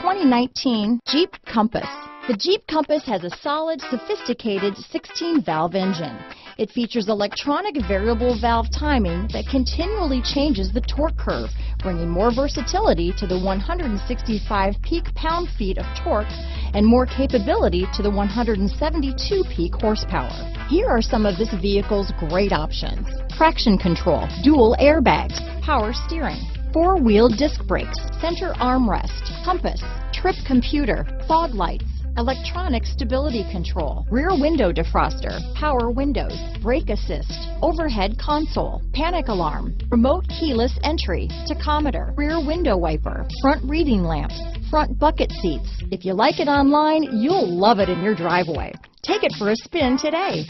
2019 Jeep Compass. The Jeep Compass has a solid, sophisticated 16-valve engine. It features electronic variable valve timing that continually changes the torque curve, bringing more versatility to the 165 peak pound-feet of torque and more capability to the 172 peak horsepower. Here are some of this vehicle's great options: traction control, dual airbags, power steering, four-wheel disc brakes, center armrest, compass, trip computer, fog lights, electronic stability control, rear window defroster, power windows, brake assist, overhead console, panic alarm, remote keyless entry, tachometer, rear window wiper, front reading lamps, front bucket seats. If you like it online, you'll love it in your driveway. Take it for a spin today.